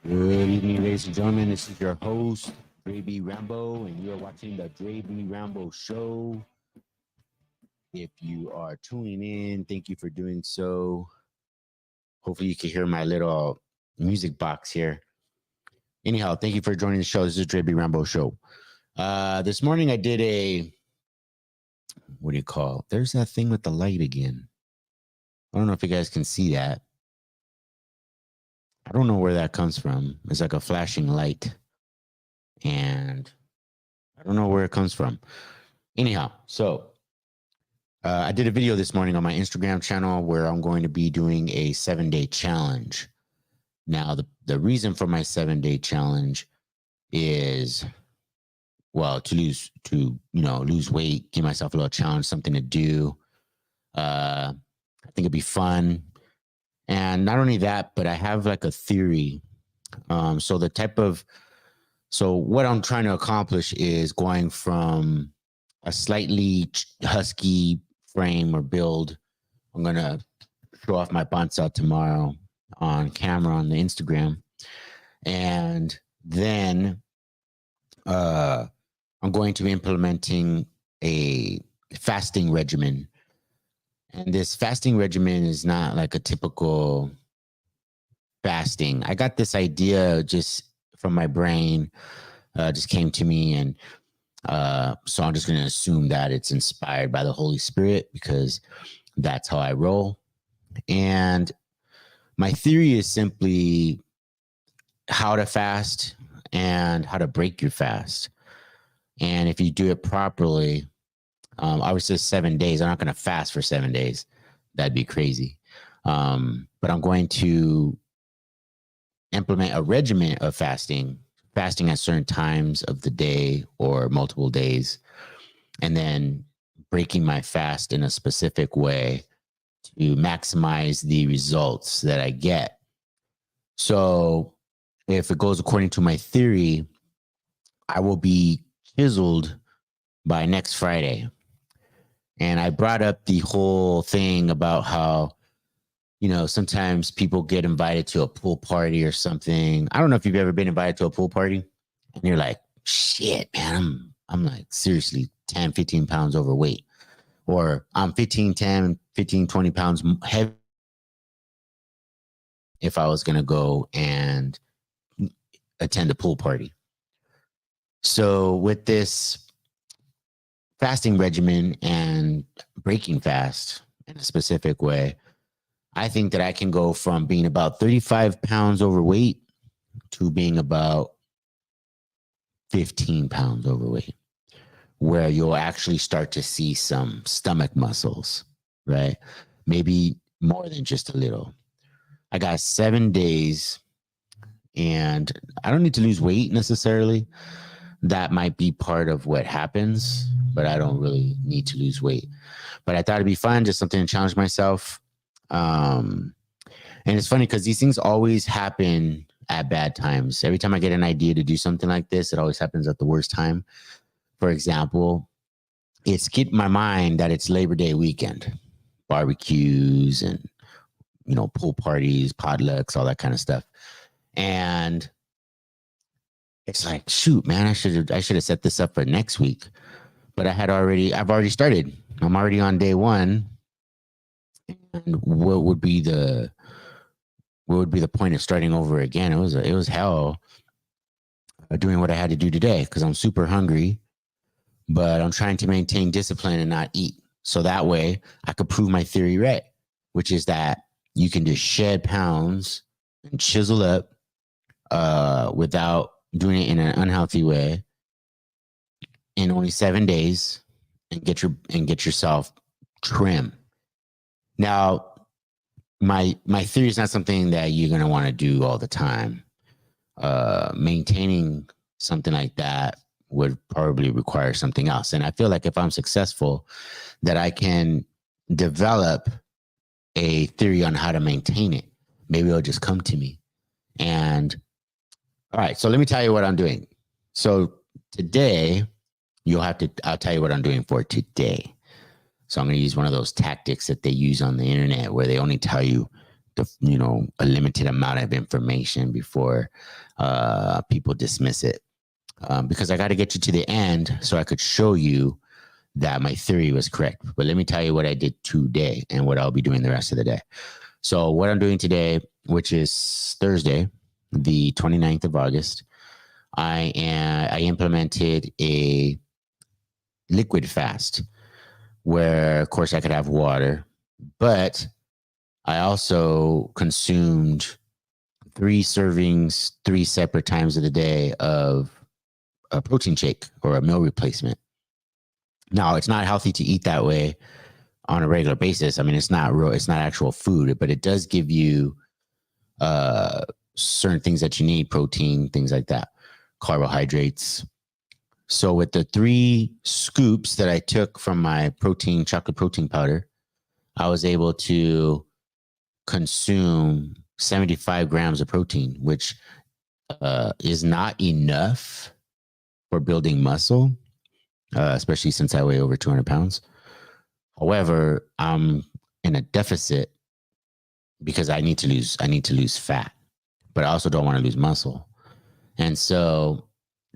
Good evening, ladies and gentlemen. This is your host, Dre B. Rambo, and you are watching the Dre B. Rambo Show. If you are tuning in, thank you for doing so. Hopefully, you can hear my little music box here. Anyhow, thank you for joining the show. This is Dre B. Rambo Show. This morning, I did what do you call? There's that thing with the light again. I don't know if you guys can see that. I don't know where that comes from. It's like a flashing light. And I don't know where it comes from. Anyhow, so I did a video this morning on my Instagram channel where I'm going to be doing a 7-day challenge. Now, the reason for my 7-day challenge is, well, to lose weight, give myself a little challenge, something to do. I think it'd be fun. And not only that, but I have like a theory. So what I'm trying to accomplish is going from a slightly husky frame or build. I'm going to show off my panza tomorrow on camera on the Instagram. And then I'm going to be implementing a fasting regimen. And this fasting regimen is not like a typical fasting. I got this idea just from my brain, just came to me. And so I'm just going to assume that it's inspired by the Holy Spirit because that's how I roll. And my theory is simply how to fast and how to break your fast. And if you do it properly, obviously 7 days, I'm not going to fast for 7 days. That'd be crazy. But I'm going to implement a regimen of fasting at certain times of the day or multiple days, and then breaking my fast in a specific way to maximize the results that I get. So if it goes according to my theory, I will be chiseled by next Friday. And I brought up the whole thing about how, sometimes people get invited to a pool party or something. I don't know if you've ever been invited to a pool party and you're like, shit, man, I'm like seriously 10, 15 pounds overweight, or I'm 15, 20 pounds heavy if I was going to go and attend a pool party. So with this fasting regimen and breaking fast in a specific way, I think that I can go from being about 35 pounds overweight to being about 15 pounds overweight, where you'll actually start to see some stomach muscles, right? Maybe more than just a little. I got 7 days and I don't need to lose weight necessarily. That might be part of what happens, but I don't really need to lose weight. But I thought it'd be fun, just something to challenge myself. And it's funny because these things always happen at bad times. Every time I get an idea to do something like this, it always happens at the worst time. For example, it skipped my mind that it's Labor Day weekend, barbecues and, pool parties, potlucks, all that kind of stuff. And it's like, shoot, man, I should have set this up for next week. But I've already started. I'm already on day one. And what would be the point of starting over again? It was hell doing what I had to do today because I'm super hungry, but I'm trying to maintain discipline and not eat. So that way I could prove my theory right, which is that you can just shed pounds and chisel up without doing it in an unhealthy way in only 7 days and get yourself trim. Now, my theory is not something that you're going to want to do all the time. Maintaining something like that would probably require something else. And I feel like if I'm successful, that I can develop a theory on how to maintain it. Maybe it'll just come to me. And all right, so let me tell you what I'm doing. So today, I'll tell you what I'm doing for today. So I'm going to use one of those tactics that they use on the internet where they only tell you a limited amount of information before people dismiss it. Because I got to get you to the end so I could show you that my theory was correct. But let me tell you what I did today and what I'll be doing the rest of the day. So what I'm doing today, which is Thursday, the 29th of August, I implemented a liquid fast where, of course, I could have water, but I also consumed 3 servings, 3 separate times of the day of a protein shake or a meal replacement. Now, it's not healthy to eat that way on a regular basis. I mean, it's not actual food, but it does give you certain things that you need, protein, things like that, carbohydrates. So with the 3 scoops that I took from my chocolate protein powder, I was able to consume 75 grams of protein, which is not enough for building muscle, especially since I weigh over 200 pounds. However, I'm in a deficit because I need to lose fat, but I also don't want to lose muscle. And so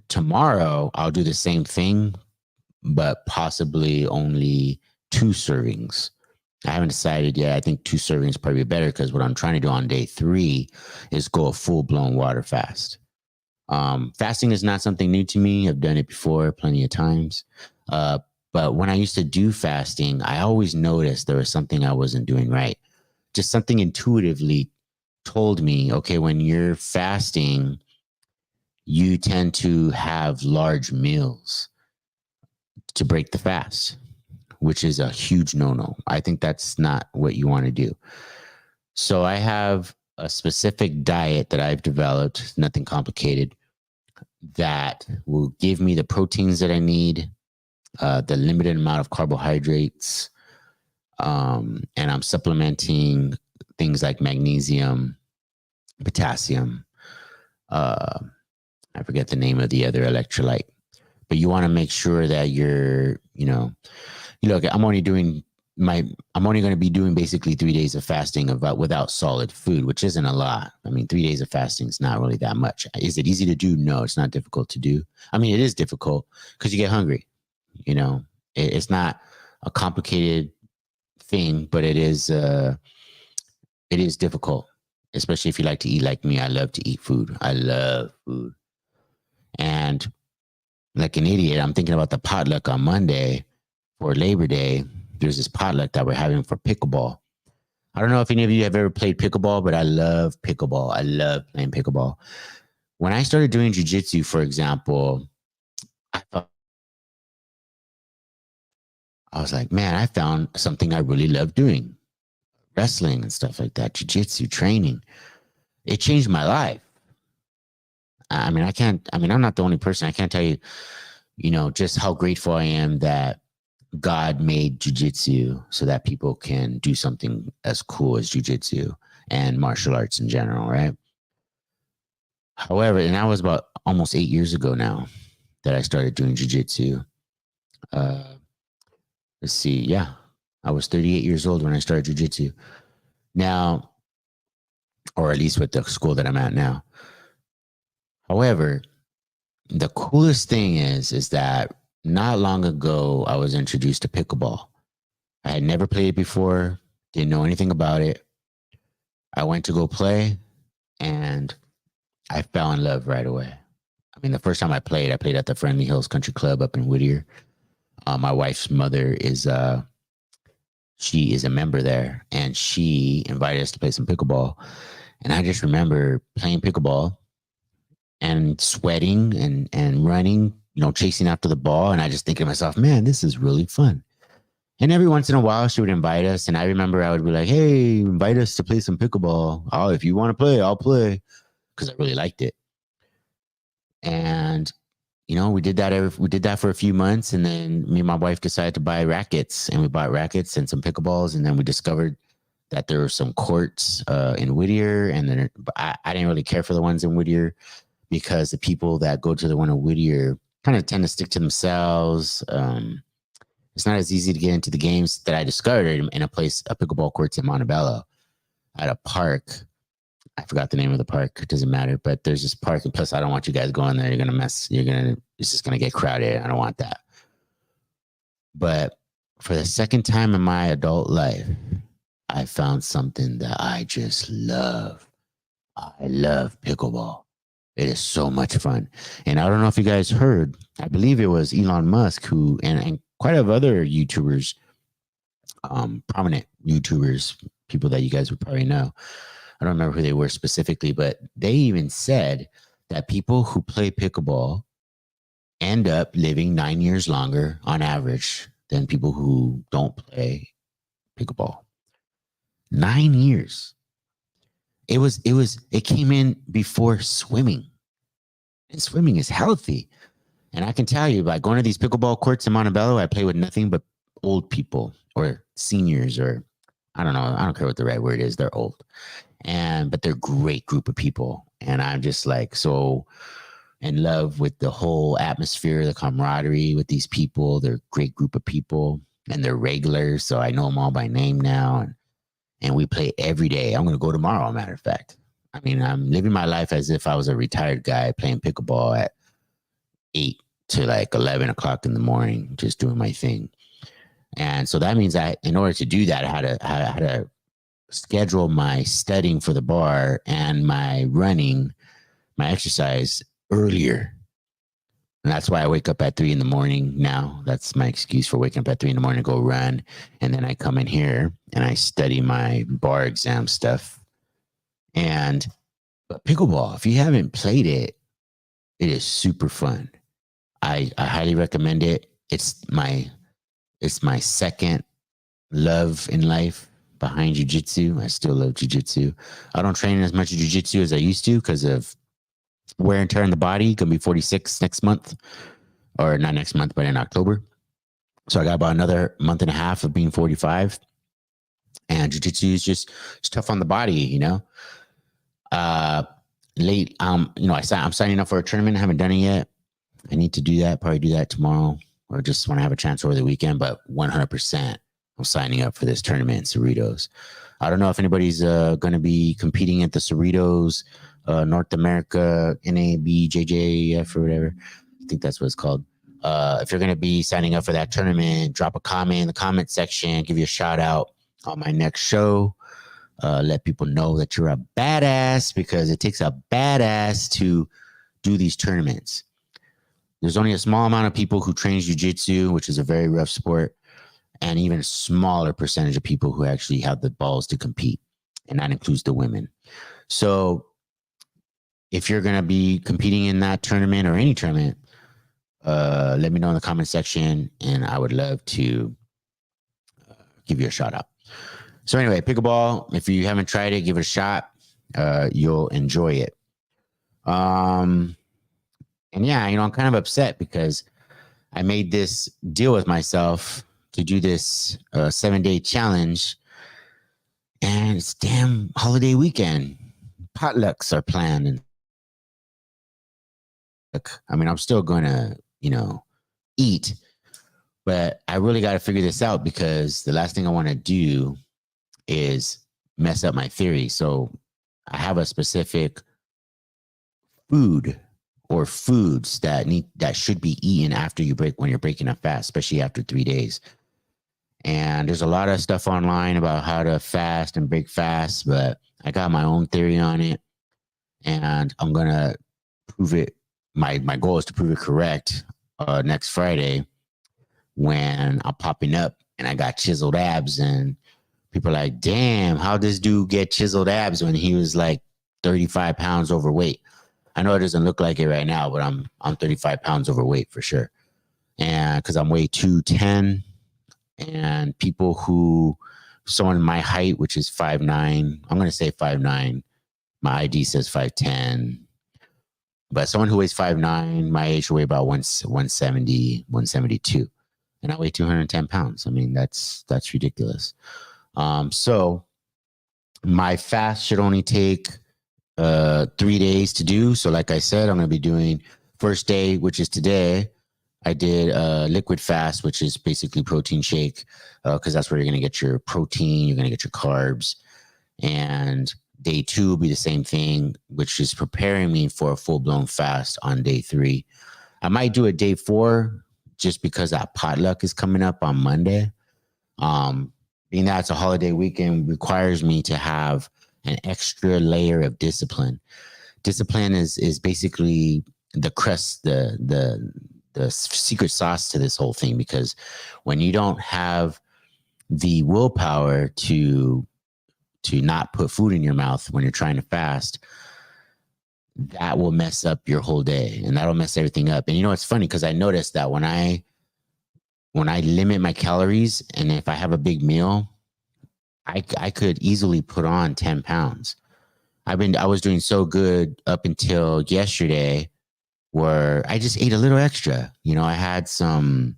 tomorrow I'll do the same thing, but possibly only 2 servings. I haven't decided yet. I think 2 servings probably better because what I'm trying to do on day 3 is go a full-blown water fast. Fasting is not something new to me. I've done it before plenty of times. But when I used to do fasting, I always noticed there was something I wasn't doing right. Just something intuitively told me, okay, when you're fasting, you tend to have large meals to break the fast, which is a huge no-no. I think that's not what you want to do. So I have a specific diet that I've developed, nothing complicated, that will give me the proteins that I need, the limited amount of carbohydrates, and I'm supplementing things like magnesium, potassium. I forget the name of the other electrolyte, but you want to make sure that you're, look, I'm only going to be doing basically 3 days of fasting without solid food, which isn't a lot. I mean, 3 days of fasting is not really that much. Is it easy to do? No, it's not difficult to do. I mean, it is difficult because you get hungry. It's not a complicated thing, but it is difficult, especially if you like to eat like me. I love to eat food. I love food. And like an idiot, I'm thinking about the potluck on Monday for Labor Day. There's this potluck that we're having for pickleball. I don't know if any of you have ever played pickleball, but I love pickleball. I love playing pickleball. When I started doing jiu-jitsu, for example, I was like, man, I found something I really love doing. Wrestling and stuff like that, jiu-jitsu training. It changed my life. I'm not the only person. I can't tell you, just how grateful I am that God made jiu-jitsu so that people can do something as cool as jiu-jitsu and martial arts in general, right? However, and that was about almost 8 years ago now that I started doing jiu-jitsu. Let's see. Yeah, I was 38 years old when I started jiu-jitsu. Now, or at least with the school that I'm at now. However, the coolest thing is that not long ago, I was introduced to pickleball. I had never played it before, didn't know anything about it. I went to go play, and I fell in love right away. I mean, the first time I played at the Friendly Hills Country Club up in Whittier. My wife's mother she is a member there, and she invited us to play some pickleball. And I just remember playing pickleball and sweating and running, chasing after the ball. And I just think to myself, man, this is really fun. And every once in a while, she would invite us. And I remember I would be like, hey, invite us to play some pickleball. Oh, if you want to play, I'll play. Because I really liked it. And, we did that for a few months. And then me and my wife decided to buy rackets. And we bought rackets and some pickleballs. And then we discovered that there were some courts in Whittier. And then I didn't really care for the ones in Whittier, because the people that go to the one in Whittier kind of tend to stick to themselves. It's not as easy to get into the games that I discovered in a pickleball courts in Montebello. at a park. I forgot the name of the park. It doesn't matter, but there's this park. And plus, I don't want you guys going there. You're going to mess. It's just going to get crowded. I don't want that. But for the second time in my adult life, I found something that I just love. I love pickleball. It is so much fun. And I don't know if you guys heard, I believe it was Elon Musk who, and quite a few other YouTubers, prominent YouTubers, people that you guys would probably know. I don't remember who they were specifically, but they even said that people who play pickleball end up living 9 years longer on average than people who don't play pickleball. 9 years. It came in before swimming. And swimming is healthy. And I can tell you, by going to these pickleball courts in Montebello, I play with nothing but old people or seniors, or I don't know. I don't care what the right word is. They're old. But they're a great group of people. And I'm just like so in love with the whole atmosphere, the camaraderie with these people. They're a great group of people and they're regulars. So I know them all by name now. And we play every day. I'm going to go tomorrow, as a matter of fact. I mean, I'm living my life as if I was a retired guy playing pickleball at 8 to like 11 o'clock in the morning, just doing my thing. And so that means that in order to do that, I had to schedule my studying for the bar and my running, my exercise earlier. And that's why I wake up at 3 in the morning now. That's my excuse for waking up at 3 in the morning to go run. And then I come in here and I study my bar exam stuff. But pickleball, if you haven't played it, it is super fun. I highly recommend it. It's my second love in life behind jiu-jitsu. I still love jiu-jitsu. I don't train as much jiu-jitsu as I used to because of wear and tear in the body. Gonna be 46 next month, or not next month, but in October. So I got about another month and a half of being 45. And jiu-jitsu is just it's tough on the body, you know. I'm signing up for a tournament. I haven't done it yet. I need to do that. Probably do that tomorrow, or just when I have a chance over the weekend. But 100%, I'm signing up for this tournament in Cerritos. I don't know if anybody's going to be competing at the Cerritos North America NABJJF or whatever. I think that's what it's called. If you're going to be signing up for that tournament, drop a comment in the comment section. Give you a shout out on my next show. Let people know that you're a badass, because it takes a badass to do these tournaments. There's only a small amount of people who train jiu-jitsu, which is a very rough sport, and even a smaller percentage of people who actually have the balls to compete, and that includes the women. So if you're going to be competing in that tournament or any tournament, let me know in the comment section, and I would love to give you a shout out. So anyway, pickleball, if you haven't tried it, give it a shot. You'll enjoy it. And yeah, I'm kind of upset because I made this deal with myself to do this 7-day challenge, and it's damn holiday weekend. Potlucks are planned. And I mean, I'm still going to, eat, but I really got to figure this out, because the last thing I want to do is mess up my theory. So I have a specific food or foods that should be eaten after when you're breaking a fast, especially after 3 days. And there's a lot of stuff online about how to fast and break fast, but I got my own theory on it, and I'm going to prove it. My goal is to prove it correct next Friday, when I'm popping up and I got chiseled abs, and people are like, damn, how'd this dude get chiseled abs when he was like 35 pounds overweight? I know it doesn't look like it right now, but I'm 35 pounds overweight for sure. And because I'm weigh 210, and someone my height, which is 5'9", I'm going to say 5'9", my ID says 5'10", but someone who weighs 5'9", my age will weigh about 170, 172. And I weigh 210 pounds. I mean, that's ridiculous. So my fast should only take 3 days to do. So like I said, I'm going to be doing first day, which is today. I did liquid fast, which is basically protein shake, because that's where you're going to get your protein, you're going to get your carbs, And day 2 will be the same thing, which is preparing me for a full-blown fast on day 3. I might do a day 4 just because that potluck is coming up on Monday. Being that it's a holiday weekend requires me to have an extra layer of discipline. Discipline is basically the crust, the secret sauce to this whole thing, because when you don't have the willpower to not put food in your mouth when you're trying to fast, that will mess up your whole day, and that'll mess everything up. And you know, it's funny because I noticed that when I limit my calories, and if I have a big meal, I could easily put on 10 pounds. I was doing so good up until yesterday, where I just ate a little extra. You know, I had some,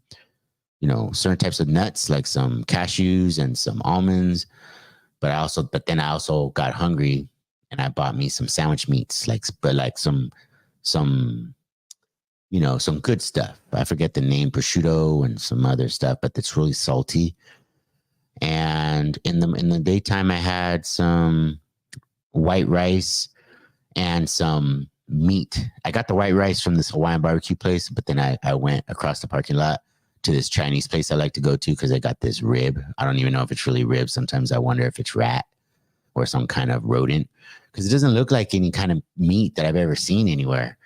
certain types of nuts, like some cashews and some almonds, but then I also got hungry and I bought me some sandwich meats, like some, some good stuff. I forget the name, prosciutto and some other stuff, but it's really salty. And in the daytime, I had some white rice and some meat. I got the white rice from this Hawaiian barbecue place, but then I went across the parking lot to this Chinese place I like to go to because I got this rib. I don't even know if it's really rib. Sometimes I wonder if it's rat or some kind of rodent, because it doesn't look like any kind of meat that I've ever seen anywhere,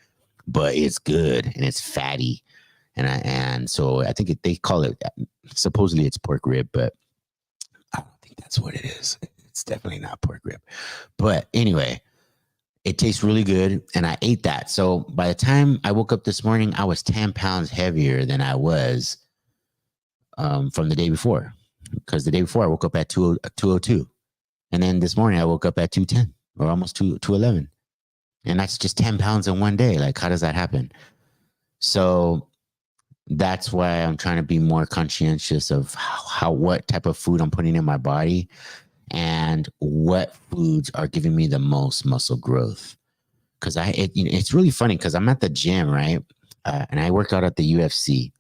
but it's good and it's fatty. And so I think they call it, supposedly it's pork rib, but I don't think that's what it is. It's definitely not pork rib. But anyway, it tastes really good, and I ate that. So by the time I woke up this morning, I was 10 pounds heavier than I was from the day before, because the day before I woke up at 202. And then this morning I woke up at 210 or almost 211. And that's just 10 pounds in one day. Like, how does that happen? So that's why I'm trying to be more conscientious of what type of food I'm putting in my body and what foods are giving me the most muscle growth. Because it's really funny because I'm at the gym, right? And I work out at the UFC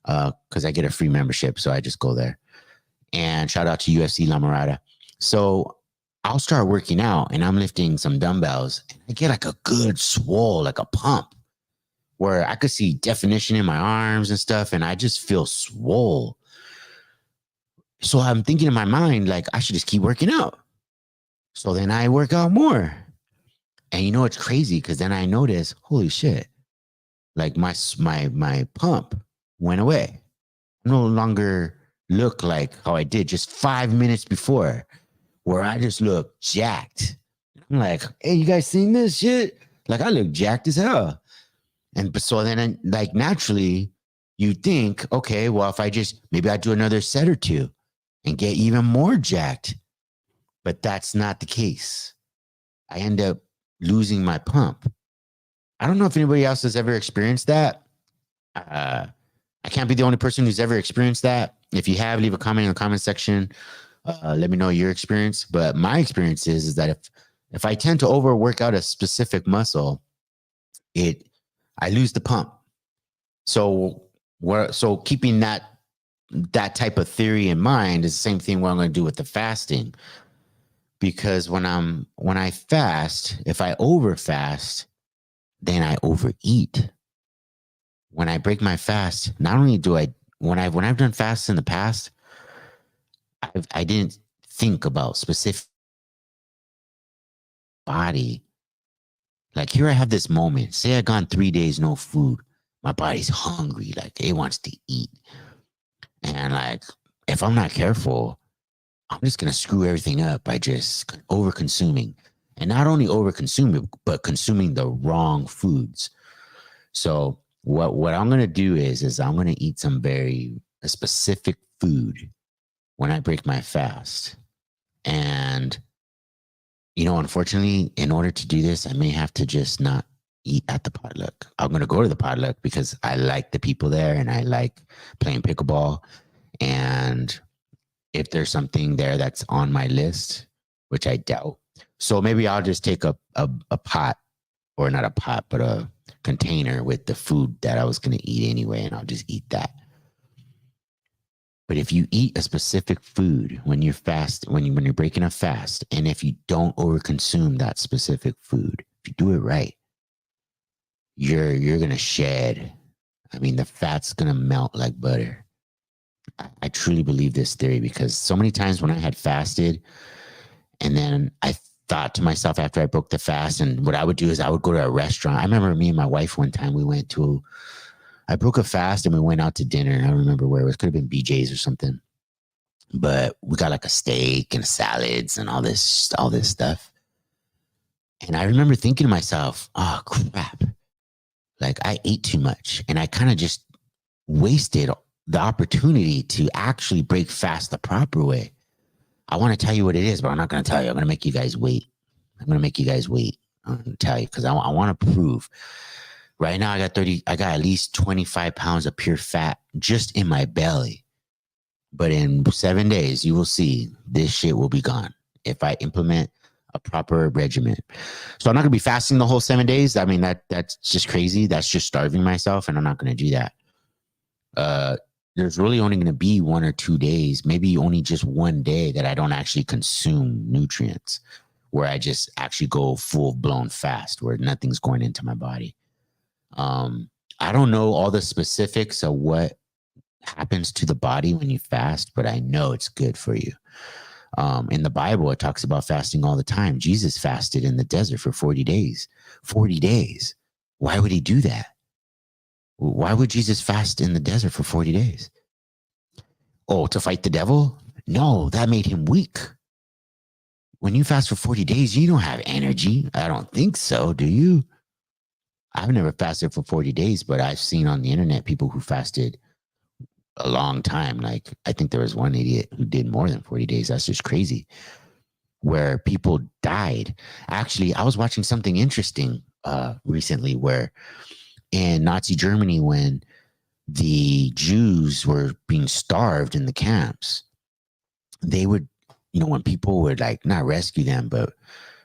because I get a free membership. So I just go there. And shout out to UFC La Mirada. So I'll start working out and I'm lifting some dumbbells and I get like a good swole, like a pump, where I could see definition in my arms and stuff, and I just feel swole. So I'm thinking in my mind, like, I should just keep working out. So then I work out more. And you know, it's crazy because then I notice, holy shit, like my pump went away. I no longer look like how I did just 5 minutes before, where I just look jacked. I'm like, hey, you guys seen this shit? Like, I look jacked as hell. And so then, like, naturally, you think, okay, well, if maybe I do another set or two and get even more jacked. But that's not the case. I end up losing my pump. I don't know if anybody else has ever experienced that. I can't be the only person who's ever experienced that. If you have, leave a comment in the comment section. Let me know your experience. But my experience is that if I tend to overwork out a specific muscle, I lose the pump. So keeping that type of theory in mind is the same thing what I'm going to do with the fasting. Because when I fast, if I overfast, then I overeat. When I break my fast, not only do when I've done fasts in the past, I didn't think about specific body. Like, here I have this moment. Say I've gone 3 days no food. My body's hungry. Like, it wants to eat. And like, if I'm not careful, I'm just going to screw everything up by just over consuming. And not only over consuming, but consuming the wrong foods. So what I'm going to do is I'm going to eat a specific food when I break my fast. And, unfortunately, in order to do this, I may have to just not eat at the potluck. I'm going to go to the potluck because I like the people there and I like playing pickleball. And if there's something there that's on my list, which I doubt. So maybe I'll just take a pot, or not a pot, but a container with the food that I was going to eat anyway, and I'll just eat that. But if you eat a specific food when you're fast, when you're breaking a fast, and if you don't overconsume that specific food, if you do it right, you're gonna shed. I mean, the fat's gonna melt like butter. I truly believe this theory because so many times when I had fasted, and then I thought to myself after I broke the fast, and what I would do is I would go to a restaurant. I remember me and my wife one time I broke a fast and we went out to dinner. I don't remember where it was. Could have been BJ's or something. But we got like a steak and salads and all this stuff. And I remember thinking to myself, oh crap. Like I ate too much and I kind of just wasted the opportunity to actually break fast the proper way. I want to tell you what it is, but I'm not going to tell you. I'm going to make you guys wait. I'm going to tell you because I want to prove. Right now I got at least 25 pounds of pure fat just in my belly. But in 7 days, you will see this shit will be gone if I implement a proper regimen. So I'm not going to be fasting the whole 7 days. I mean, that's just crazy. That's just starving myself, and I'm not going to do that. There's really only going to be 1 or 2 days, maybe only just one day that I don't actually consume nutrients, where I just actually go full blown fast, where nothing's going into my body. I don't know all the specifics of what happens to the body when you fast, but I know it's good for you. In the Bible, it talks about fasting all the time. Jesus fasted in the desert for 40 days. 40 days. Why would he do that? Why would Jesus fast in the desert for 40 days? Oh, to fight the devil? No, that made him weak. When you fast for 40 days, you don't have energy. I don't think so, do you? I've never fasted for 40 days, but I've seen on the internet people who fasted a long time. Like, I think there was one idiot who did more than 40 days. That's just crazy. Where people died. Actually, I was watching something interesting recently where in Nazi Germany, when the Jews were being starved in the camps, they would, when people would like not rescue them, but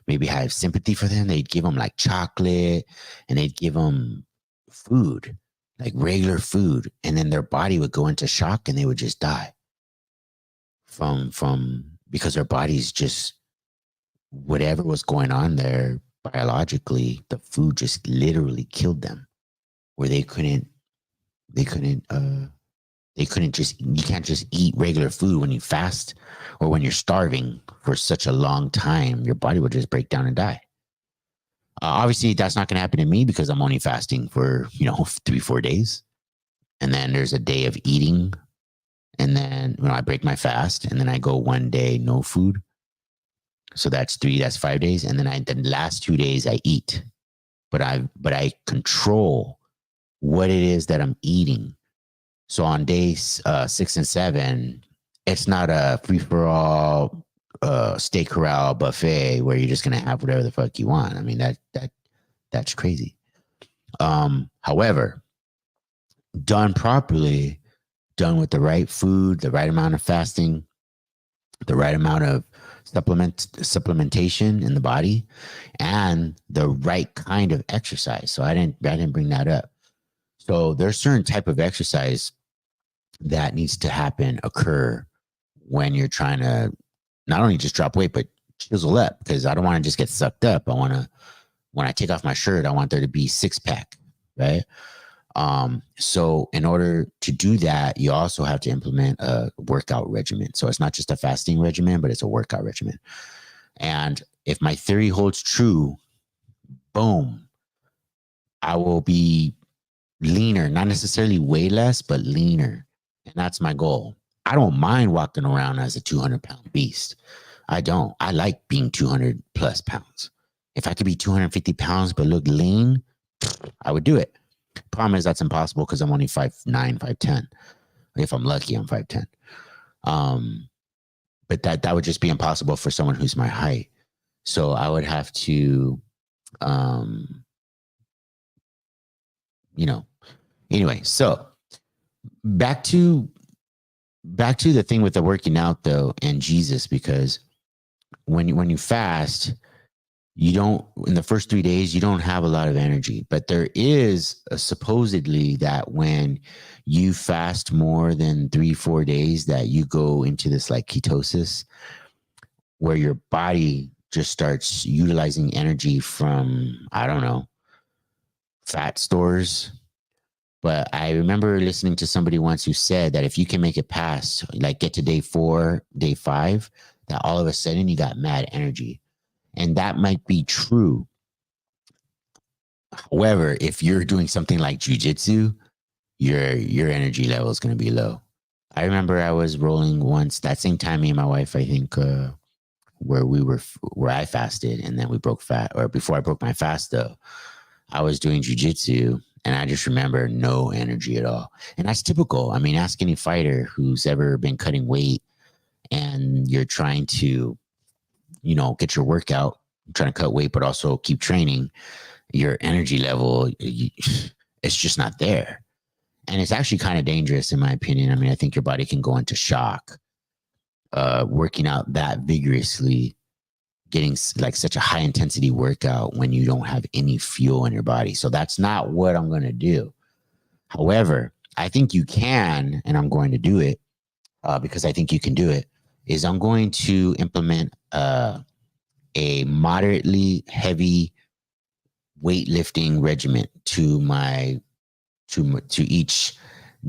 maybe have sympathy for them, they'd give them like chocolate and they'd give them food, like regular food. And then their body would go into shock and they would just die because their bodies just, whatever was going on there biologically, the food just literally killed them, where you can't just eat regular food when you fast or when you're starving for such a long time. Your body will just break down and die. Obviously, that's not going to happen to me because I'm only fasting for, 3-4 days. And then there's a day of eating. And then, I break my fast and then I go 1 day, no food. So that's 5 days. And then the last 2 days I eat, but I control what it is that I'm eating. So on days 6 and 7, it's not a free for all steak corral buffet where you're just gonna have whatever the fuck you want. I mean that's crazy. However, done properly, done with the right food, the right amount of fasting, the right amount of supplementation in the body, and the right kind of exercise. So I didn't bring that up. So there's certain type of exercise that needs to occur when you're trying to not only just drop weight, but chisel up, because I don't want to just get sucked up. I want to, when I take off my shirt, I want there to be 6-pack, right? So in order to do that, you also have to implement a workout regimen. So it's not just a fasting regimen, but it's a workout regimen. And if my theory holds true, boom, I will be leaner, not necessarily way less, but leaner. And that's my goal. I don't mind walking around as a 200-pound beast. I don't. I like being 200 plus pounds. If I could be 250 pounds but look lean, I would do it. Problem is that's impossible because I'm only 5'9", 5'10". If I'm lucky, I'm 5'10". But that would just be impossible for someone who's my height. So I would have to, anyway. So back to the thing with the working out though, and Jesus, because when you fast, you don't, in the first 3 days, you don't have a lot of energy. But there is supposedly that when you fast more than 3, 4 days, that you go into this like ketosis where your body just starts utilizing energy from, I don't know, fat stores. But I remember listening to somebody once who said that if you can make it past, like get to day 4, day 5, that all of a sudden you got mad energy. And that might be true. However, if you're doing something like jujitsu, your energy level is going to be low. I remember I was rolling once that same time, me and my wife, I think, where I fasted and then we broke fast, or before I broke my fast though, I was doing jujitsu and I just remember no energy at all. And that's typical. I mean, ask any fighter who's ever been cutting weight and you're trying to, get your workout, trying to cut weight, but also keep training. Your energy level, it's just not there. And it's actually kind of dangerous in my opinion. I mean, I think your body can go into shock, working out that vigorously, getting like such a high intensity workout when you don't have any fuel in your body. So that's not what I'm going to do. However, I think you can, and I'm going to do it because I think you can do it, is I'm going to implement a moderately heavy weightlifting regimen to each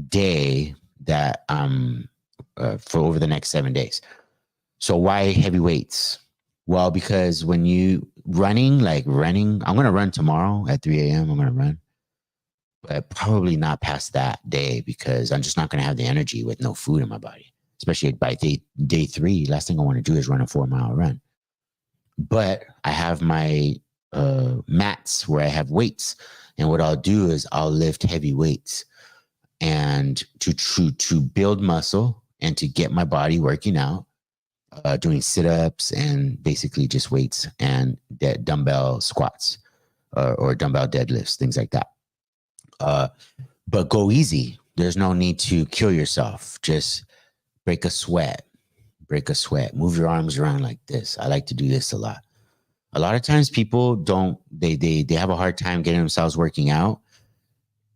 day that for over the next 7 days. So why heavy weights? Well, because when you running, I'm going to run tomorrow at 3 a.m. I'm going to run, but probably not past that day because I'm just not going to have the energy with no food in my body, especially by day 3. Last thing I want to do is run a 4-mile run. But I have my mats where I have weights. And what I'll do is I'll lift heavy weights and to build muscle and to get my body working out, doing sit-ups and basically just weights and dumbbell squats or dumbbell deadlifts, things like that. But go easy. There's no need to kill yourself. Just break a sweat. Move your arms around like this. I like to do this a lot. A lot of times people they have a hard time getting themselves working out.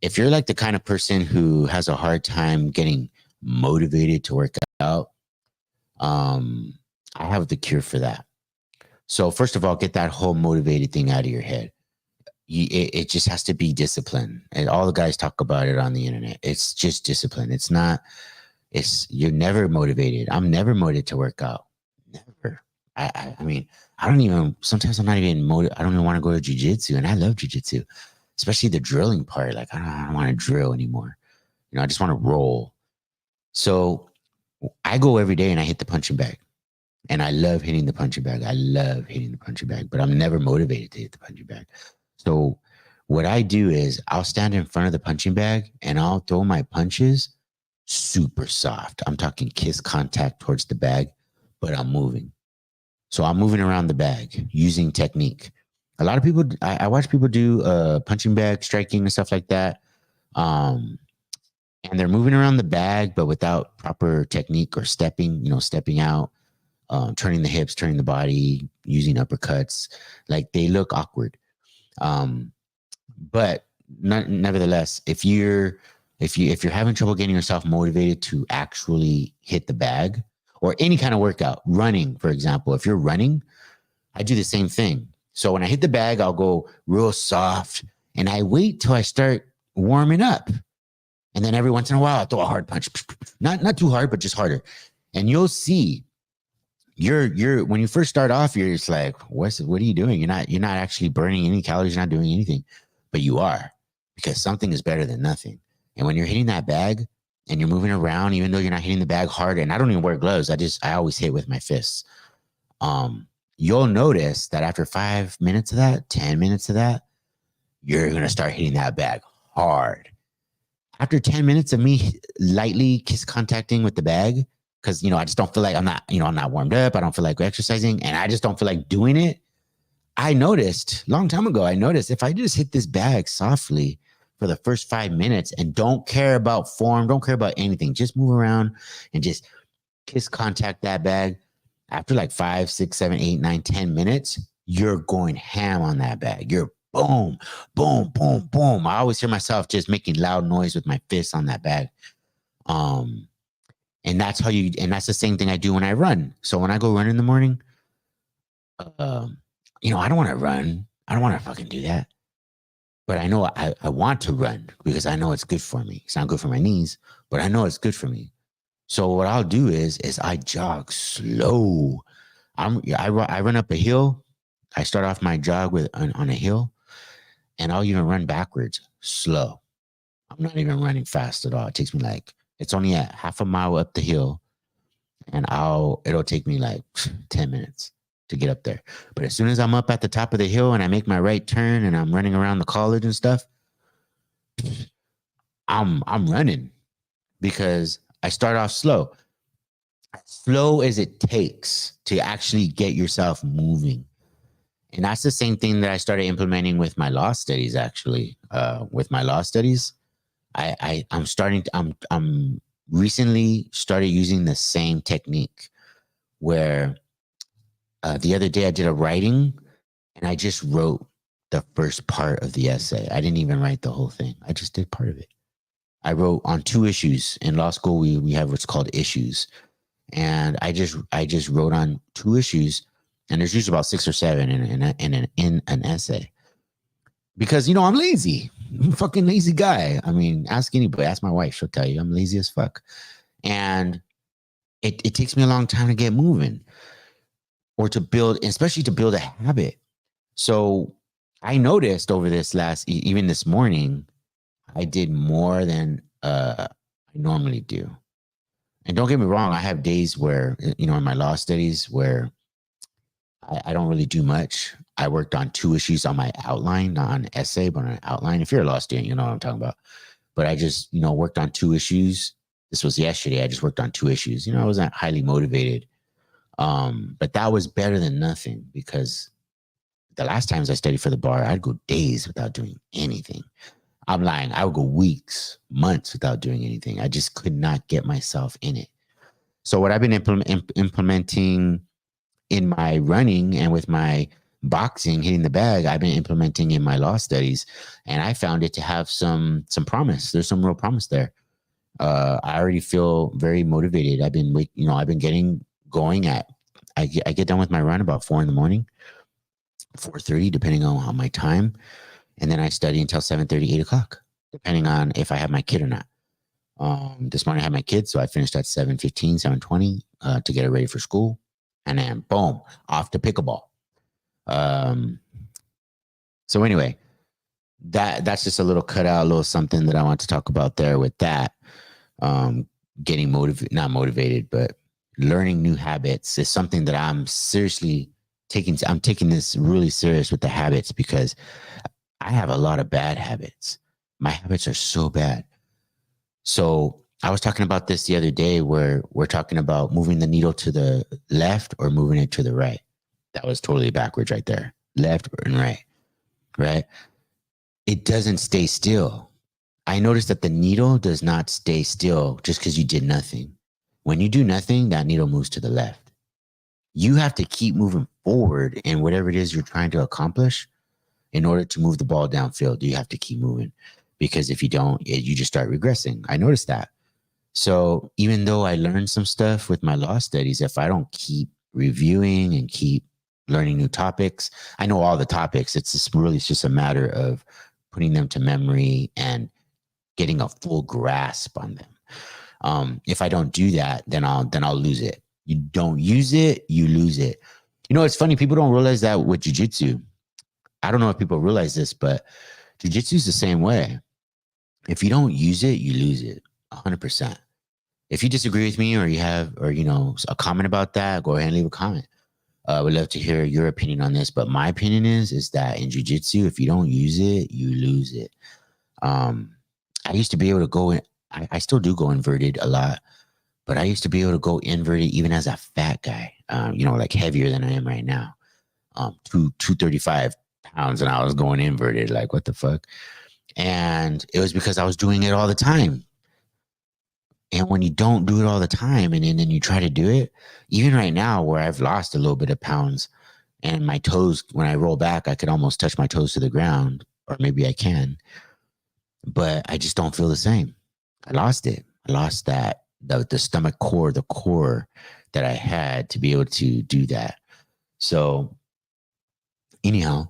If you're like the kind of person who has a hard time getting motivated to work out, I have the cure for that. So first of all, get that whole motivated thing out of your head. It just has to be discipline. And all the guys talk about it on the internet. It's just discipline. You're never motivated. I'm never motivated to work out. Never. I mean, sometimes I'm not even motivated. I don't even want to go to jiu-jitsu, and I love jiu-jitsu, especially the drilling part. Like, I don't want to drill anymore. I just want to roll. So I go every day and I hit the punching bag, and I love hitting the punching bag. But I'm never motivated to hit the punching bag. So what I do is I'll stand in front of the punching bag and I'll throw my punches super soft. I'm talking kiss contact towards the bag, but I'm moving. So I'm moving around the bag using technique. A lot of people, I watch people do punching bag striking and stuff like that. And they're moving around the bag, but without proper technique or stepping out, turning the hips, turning the body, using uppercuts. Like they look awkward. But nevertheless, if you're having trouble getting yourself motivated to actually hit the bag or any kind of workout, running, for example, if you're running, I do the same thing. So when I hit the bag, I'll go real soft and I wait till I start warming up. And then every once in a while, I throw a hard punch, not too hard, but just harder. And you'll see you're when you first start off, you're just like, what are you doing? You're not actually burning any calories, you're not doing anything, but you are, because something is better than nothing. And when you're hitting that bag and you're moving around, even though you're not hitting the bag hard, and I don't even wear gloves, I always hit with my fists. You'll notice that after 5 minutes of that, 10 minutes of that, you're going to start hitting that bag hard. After 10 minutes of me lightly kiss contacting with the bag, because, I just don't feel like I'm not warmed up. I don't feel like exercising, and I just don't feel like doing it. I noticed long time ago, if I just hit this bag softly for the first 5 minutes and don't care about form, don't care about anything, just move around and just kiss contact that bag. After like 5, 6, 7, 8, 9, 10 minutes, you're going ham on that bag. You're boom, boom, boom, boom. I always hear myself just making loud noise with my fists on that bag. Um, and that's the same thing I do when I run. So when I go run in the morning, um, I don't want to run. I don't want to fucking do that. But I know I want to run because I know it's good for me. It's not good for my knees, but I know it's good for me. So what I'll do is I jog slow. I run up a hill. I start off my jog on a hill, and I'll even run backwards slow. I'm not even running fast at all. It takes me it's only a half a mile up the hill, and it'll take me like 10 minutes to get up there. But as soon as I'm up at the top of the hill and I make my right turn and I'm running around the college and stuff, I'm running because I start off slow. As slow as it takes to actually get yourself moving. And that's the same thing that I started implementing with my law studies, actually. With my law studies, I'm recently started using the same technique where the other day I did a writing and I just wrote the first part of the essay. I didn't even write the whole thing. I just did part of it. I wrote on 2 issues. In law school, we have what's called issues. And I just wrote on 2 issues, and there's usually about 6 or 7 in an essay. Because, I'm lazy. I'm a fucking lazy guy. I mean, ask anybody. Ask my wife. She'll tell you I'm lazy as fuck. And it takes me a long time to get moving or to build, especially to build a habit. So I noticed over even this morning, I did more than I normally do. And don't get me wrong, I have days where, in my law studies where I don't really do much. I worked on 2 issues on my outline, not on an essay, but on an outline. If you're a law student, you know what I'm talking about. But I just, worked on 2 issues. This was yesterday. I just worked on 2 issues. I wasn't highly motivated. But that was better than nothing because the last times I studied for the bar, I'd go days without doing anything. I'm lying. I would go weeks, months without doing anything. I just could not get myself in it. So what I've been implementing in my running and with my boxing, hitting the bag, I've been implementing in my law studies, and I found it to have some promise. There's some real promise there. I already feel very motivated. I've been getting going I get done with my run about 4 a.m, 4:30, depending on my time. And then I study until 7:30, 8 o'clock, depending on if I have my kid or not. This morning I had my kid, so I finished at 7:15, 7:20 to get her ready for school. And then boom, off to pickleball. So anyway, that's just a little cutout, a little something that I want to talk about there with that. Getting not motivated, but learning new habits is something that I'm taking this really serious with the habits because I have a lot of bad habits. My habits are so bad. So I was talking about this the other day where we're talking about moving the needle to the left or moving it to the right. That was totally backwards right there. Left and right, right? It doesn't stay still. I noticed that the needle does not stay still just because you did nothing. When you do nothing, that needle moves to the left. You have to keep moving forward in whatever it is you're trying to accomplish. In order to move the ball downfield, you have to keep moving, because if you don't, you just start regressing. I noticed that. So even though I learned some stuff with my law studies, if I don't keep reviewing and keep learning new topics, I know all the topics. It's just a matter of putting them to memory and getting a full grasp on them. If I don't do that, then I'll lose it. You don't use it, you lose it. It's funny. People don't realize that with jiu-jitsu. I don't know if people realize this, but jiu-jitsu is the same way. If you don't use it, you lose it 100%. If you disagree with me or you have, a comment about that, go ahead and leave a comment. I would love to hear your opinion on this, but my opinion is that in jiu-jitsu, if you don't use it, you lose it. I used to be able to go in, I still do go inverted a lot, but I used to be able to go inverted even as a fat guy, like heavier than I am right now. 235 pounds and I was going inverted, like what the fuck. And it was because I was doing it all the time. And when you don't do it all the time and then you try to do it, even right now where I've lost a little bit of pounds And my toes, when I roll back, I could almost touch my toes to the ground, or maybe I can, but I just don't feel the same. I lost it. I lost that, the stomach core, the core that I had to be able to do that. So anyhow,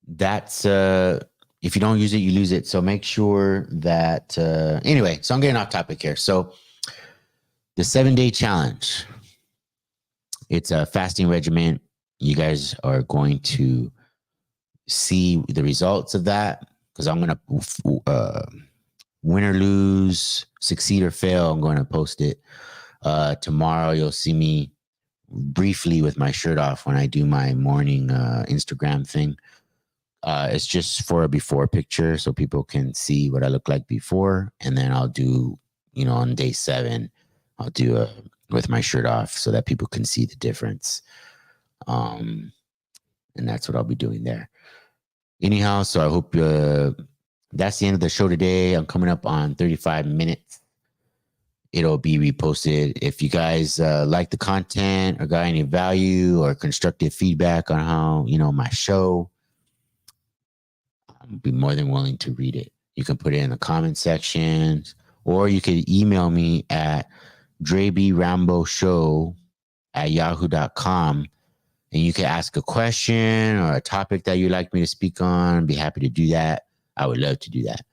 that's if you don't use it, you lose it. So make sure that anyway, so I'm getting off topic here. So the 7-day challenge, it's a fasting regimen. You guys are going to see the results of that, because I'm going to win or lose, succeed or fail. I'm going to post it tomorrow. You'll see me briefly with my shirt off when I do my morning Instagram thing. It's just for a before picture so people can see what I look like before. And then I'll do, on day 7, I'll do with my shirt off so that people can see the difference. And that's what I'll be doing there. Anyhow, so I hope that's the end of the show today. I'm coming up on 35 minutes. It'll be reposted. If you guys like the content or got any value or constructive feedback on how, my show, I'll be more than willing to read it. You can put it in the comment section, or you could email me at drebrambo@yahoo.com, and you can ask a question or a topic that you'd like me to speak on. I'd be happy to do that. I would love to do that.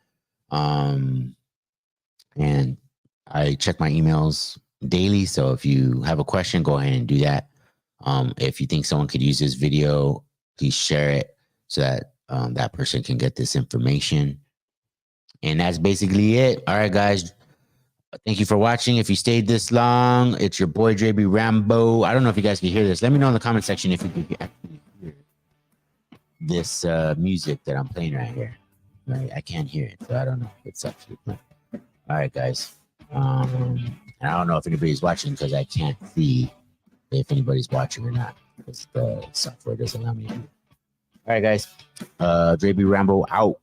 And I check my emails daily. So if you have a question, go ahead and do that. If you think someone could use this video, please share it so that that person can get this information. And that's basically it. All right, guys. Thank you for watching. If you stayed this long, it's your boy, JB Rambo. I don't know if you guys can hear this. Let me know in the comment section if you can actually hear this music that I'm playing right here. Right? I can't hear it, so I don't know if it's actually playing. All right, guys. And I don't know if anybody's watching because I can't see if anybody's watching or not, because the software doesn't allow me to. All right, guys. JB Rambo out.